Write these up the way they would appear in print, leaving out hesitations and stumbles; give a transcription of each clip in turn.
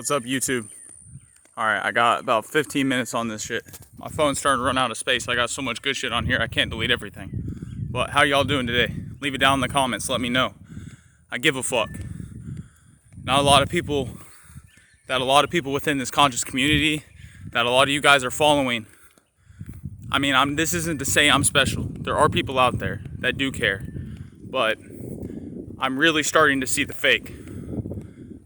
What's up, YouTube? Alright, I got about 15 minutes on this shit. My phone's starting to run out of space. I got so much good shit on here, I can't delete everything. But how y'all doing today? Leave it down in the comments, let me know. I give a fuck. Not a lot of people, that a lot of people within this conscious community, that a lot of you guys are following. I mean, this isn't to say I'm special. There are people out there that do care. But I'm really starting to see the fake.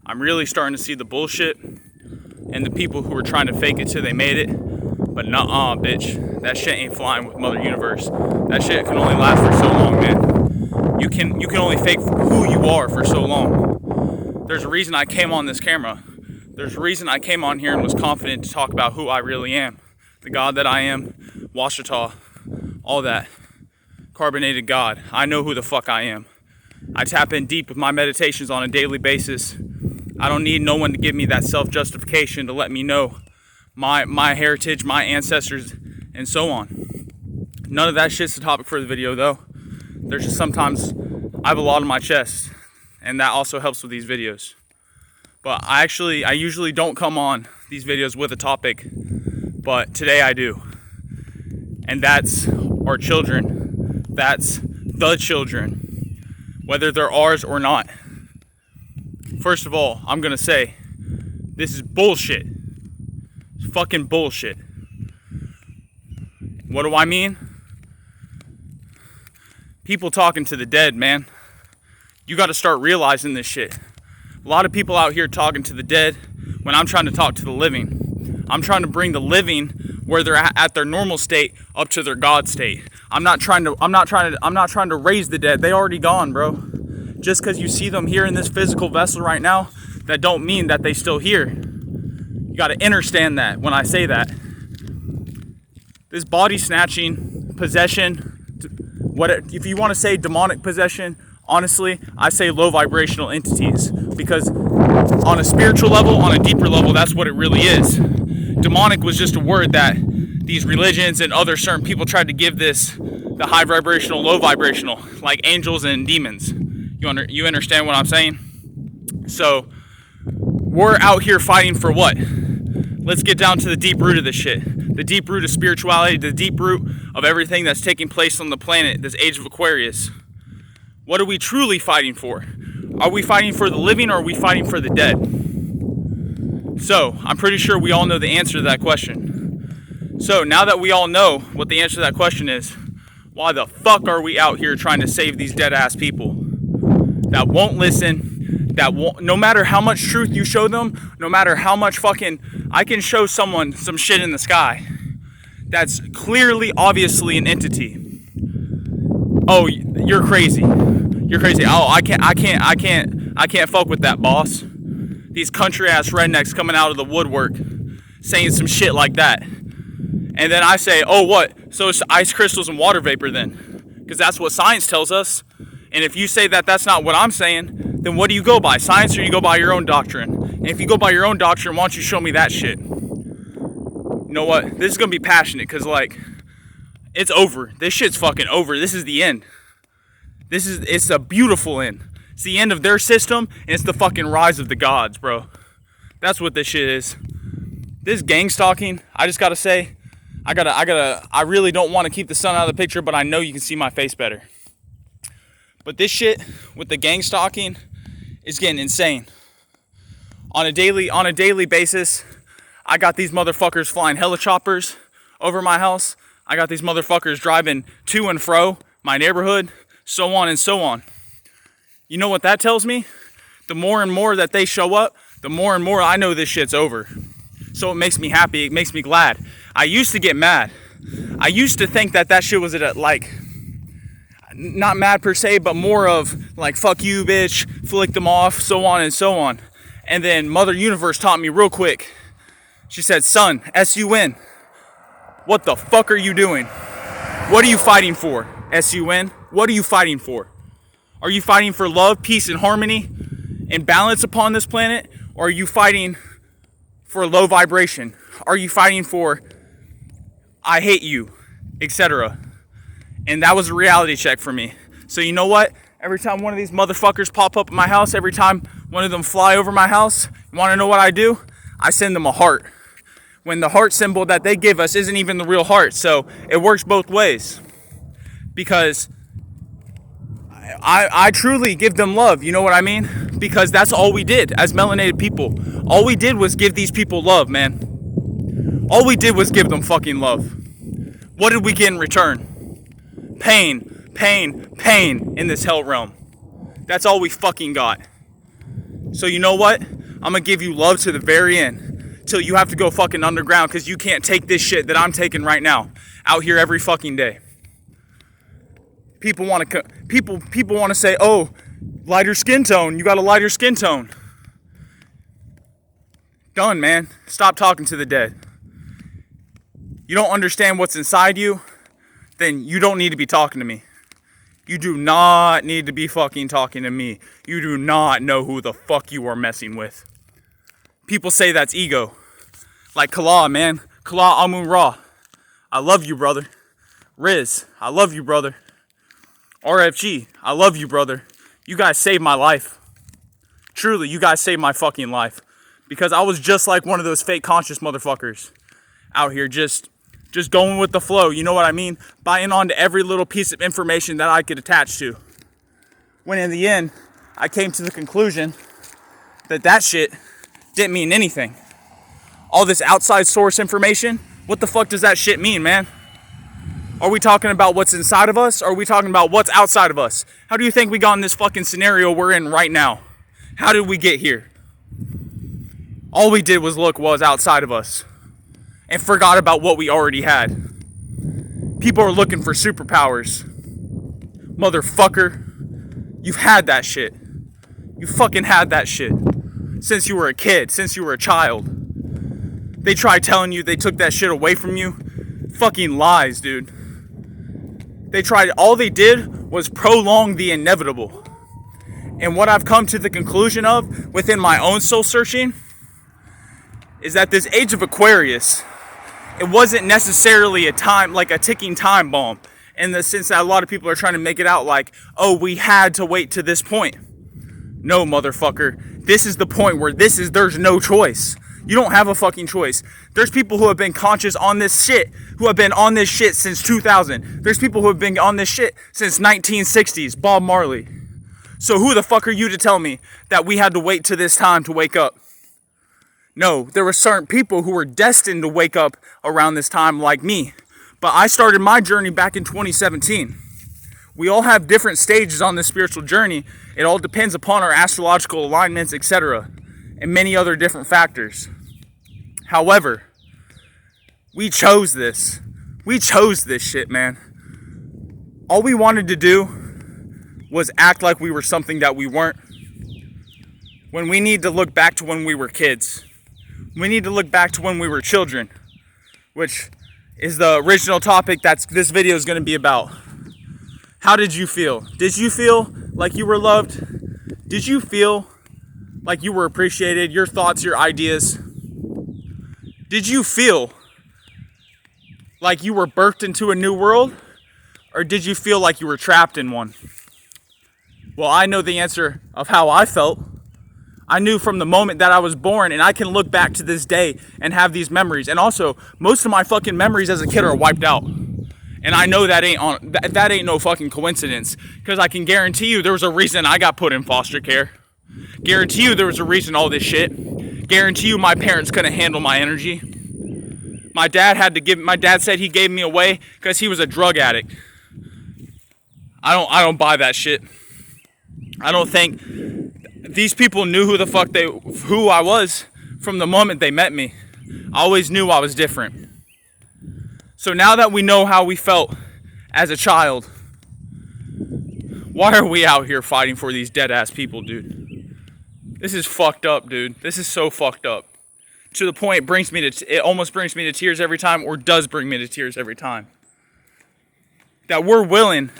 I'm really starting to see the bullshit and the people who are trying to fake it till they made it. But nuh-uh, bitch. That shit ain't flying with Mother Universe. That shit can only last for so long, man. You can only fake who you are for so long. There's a reason I came on this camera. There's a reason I came on here and was confident to talk about who I really am. The God that I am, Washita, all that. Carbonated God. I know who the fuck I am. I tap in deep with my meditations on a daily basis. I don't need no one to give me that self-justification to let me know my heritage, my ancestors, and so on. None of that shit's the topic for the video, though. There's just sometimes I have a lot on my chest, and that also helps with these videos. But I usually don't come on these videos with a topic, but today I do. And that's our children. That's the children, whether they're ours or not. First of all, I'm gonna say, this is bullshit. It's fucking bullshit. What do I mean? People talking to the dead, man. You gotta start realizing this shit. A lot of people out here talking to the dead when I'm trying to talk to the living. I'm trying to bring the living where they're at their normal state up to their God state. I'm not trying to raise the dead. They already gone, bro. Just because you see them here in this physical vessel right now, that don't mean that they still here. You got to understand that when I say that. This body snatching, possession, if you want to say demonic possession, honestly, I say low vibrational entities. Because on a spiritual level, on a deeper level, that's what it really is. Demonic was just a word that these religions and other certain people tried to give this, the high vibrational, low vibrational, like angels and demons. You understand what I'm saying? So, we're out here fighting for what? Let's get down to the deep root of this shit. The deep root of spirituality, the deep root of everything that's taking place on the planet, this age of Aquarius. What are we truly fighting for? Are we fighting for the living or are we fighting for the dead? So, I'm pretty sure we all know the answer to that question. So, now that we all know what the answer to that question is, why the fuck are we out here trying to save these dead-ass people? That won't listen, no matter how much truth you show them, no matter how much I can show someone some shit in the sky that's clearly, obviously an entity. Oh, you're crazy. You're crazy. Oh, I can't fuck with that, boss. These country ass rednecks coming out of the woodwork saying some shit like that. And then I say, oh, what? So it's ice crystals and water vapor then? Because that's what science tells us. And if you say that that's not what I'm saying, then what do you go by? Science or you go by your own doctrine? And if you go by your own doctrine, why don't you show me that shit? You know what? This is going to be passionate because, like, it's over. This shit's fucking over. This is the end. It's a beautiful end. It's the end of their system, and it's the fucking rise of the gods, bro. That's what this shit is. This gang stalking, I just got to say, I really don't want to keep the sun out of the picture, but I know you can see my face better. But this shit with the gang stalking is getting insane. On a daily basis, I got these motherfuckers flying helichoppers over my house. I got these motherfuckers driving to and fro my neighborhood, so on and so on. You know what that tells me? The more and more that they show up, the more and more I know this shit's over. So it makes me happy, it makes me glad. I used to get mad. I used to think that shit was not mad per se, but more of like, fuck you, bitch, flick them off, so on and so on. And then Mother Universe taught me real quick. She said, son, S-U-N, what the fuck are you doing? What are you fighting for, S-U-N? What are you fighting for? Are you fighting for love, peace, and harmony and balance upon this planet? Or are you fighting for low vibration? Are you fighting for I hate you, etc.? And that was a reality check for me. So you know what? Every time one of these motherfuckers pop up at my house, every time one of them fly over my house, you want to know what I do? I send them a heart. When the heart symbol that they give us isn't even the real heart. So it works both ways. Because I truly give them love, you know what I mean? Because that's all we did as melanated people. All we did was give these people love, man. All we did was give them fucking love. What did we get in return? Pain, pain, pain in this hell realm. That's all we fucking got. So you know what? I'm gonna give you love to the very end. Till you have to go fucking underground because you can't take this shit that I'm taking right now. Out here every fucking day. People want to say, oh, lighter skin tone. You got a lighter skin tone. Done, man. Stop talking to the dead. You don't understand what's inside you, then you don't need to be talking to me. You do not need to be fucking talking to me. You do not know who the fuck you are messing with. People say that's ego. Like Kala, man. Kala Amun Ra. I love you, brother. Riz, I love you, brother. RFG, I love you, brother. You guys saved my life. Truly, you guys saved my fucking life. Because I was just like one of those fake conscious motherfuckers. Out here just going with the flow, you know what I mean? Buying onto every little piece of information that I could attach to. When in the end, I came to the conclusion that shit didn't mean anything. All this outside source information, what the fuck does that shit mean, man? Are we talking about what's inside of us, or are we talking about what's outside of us? How do you think we got in this fucking scenario we're in right now? How did we get here? All we did was look what was outside of us and forgot about what we already had. People are looking for superpowers. Motherfucker, you've had that shit. You fucking had that shit. Since you were a kid, since you were a child. They tried telling you they took that shit away from you. Fucking lies, dude. All they did was prolong the inevitable. And what I've come to the conclusion of within my own soul searching is that this age of Aquarius, it wasn't necessarily a ticking time bomb, in the sense that a lot of people are trying to make it out like, oh, we had to wait to this point. No, motherfucker. This is the point where there's no choice. You don't have a fucking choice. There's people who have been conscious on this shit, who have been on this shit since 2000. There's people who have been on this shit since 1960s, Bob Marley. So who the fuck are you to tell me that we had to wait to this time to wake up? No, there were certain people who were destined to wake up around this time like me. But I started my journey back in 2017. We all have different stages on this spiritual journey. It all depends upon our astrological alignments, etc., and many other different factors. However, we chose this. We chose this shit, man. All we wanted to do was act like we were something that we weren't. When we need to look back to when we were kids. We need to look back to when we were children, which is the original topic that this video is going to be about. How did you feel? Did you feel like you were loved? Did you feel like you were appreciated? Your thoughts, your ideas? Did you feel like you were birthed into a new world? Or did you feel like you were trapped in one? Well, I know the answer of how I felt. I knew from the moment that I was born, and I can look back to this day and have these memories. And also, most of my fucking memories as a kid are wiped out. And I know that ain't no fucking coincidence, because I can guarantee you there was a reason I got put in foster care. Guarantee you there was a reason all this shit. Guarantee you my parents couldn't handle my energy. My dad said he gave me away because he was a drug addict. I don't buy that shit. I don't think these people knew who I was from the moment they met me. I always knew I was different. So now that we know how we felt as a child, why are we out here fighting for these dead ass people, dude? This is fucked up, dude. This is so fucked up. To the point it almost brings me to tears every time, or does bring me to tears every time. That we're willing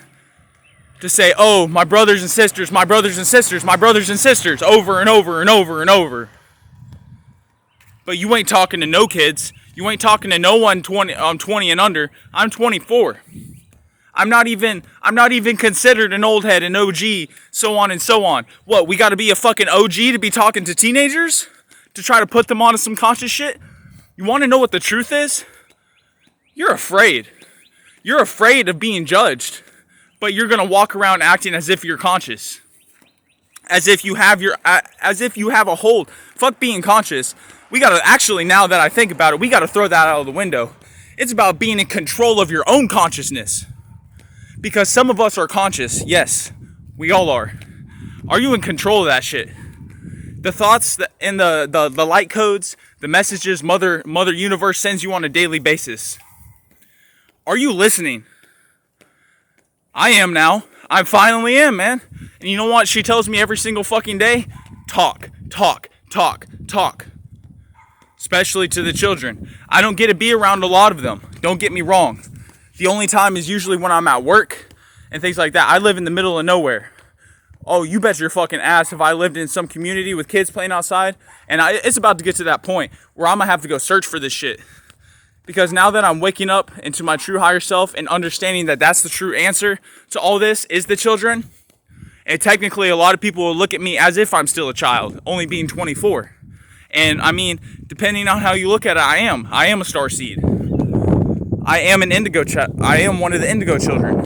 to say, oh, my brothers and sisters, my brothers and sisters, my brothers and sisters, over and over and over and over. But you ain't talking to no kids. You ain't talking to no one 20 and under. I'm 24. I'm not even considered an old head, an OG, so on and so on. What, we gotta be a fucking OG to be talking to teenagers? To try to put them onto some conscious shit? You wanna know what the truth is? You're afraid. You're afraid of being judged. But you're gonna walk around acting as if you're conscious. As if you have a hold. Fuck being conscious. We gotta, actually, now that I think about it, we gotta throw that out of the window. It's about being in control of your own consciousness. Because some of us are conscious. Yes, we all are. Are you in control of that shit? The thoughts and the light codes, the messages Mother Universe sends you on a daily basis. Are you listening? I am now. I finally am, man. And you know what she tells me every single fucking day? Talk, talk, talk, talk. Especially to the children. I don't get to be around a lot of them. Don't get me wrong. The only time is usually when I'm at work and things like that. I live in the middle of nowhere. Oh, you bet your fucking ass if I lived in some community with kids playing outside. And it's about to get to that point where I'm going to have to go search for this shit. Because now that I'm waking up into my true higher self and understanding that that's the true answer to all this is the children. And technically a lot of people will look at me as if I'm still a child, only being 24. And I mean, depending on how you look at it, I am a star seed. I am an indigo I am one of the indigo children.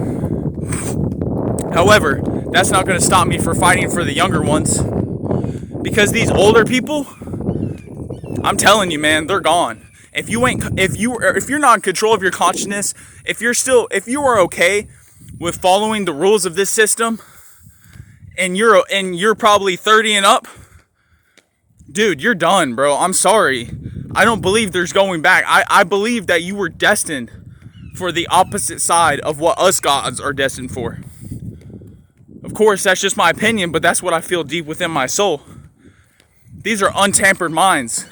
However, that's not going to stop me from fighting for the younger ones. Because these older people, I'm telling you, man, they're gone. If you're not in control of your consciousness, if you are okay with following the rules of this system, and you're probably 30 and up, dude, you're done, bro. I'm sorry. I don't believe there's going back. I believe that you were destined for the opposite side of what us gods are destined for. Of course, that's just my opinion, but that's what I feel deep within my soul. These are untampered minds.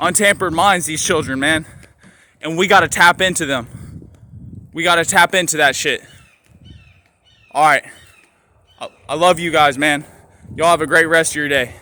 Untampered minds, these children, man. And we gotta tap into them. We gotta tap into that shit. Alright. I love you guys, man. Y'all have a great rest of your day.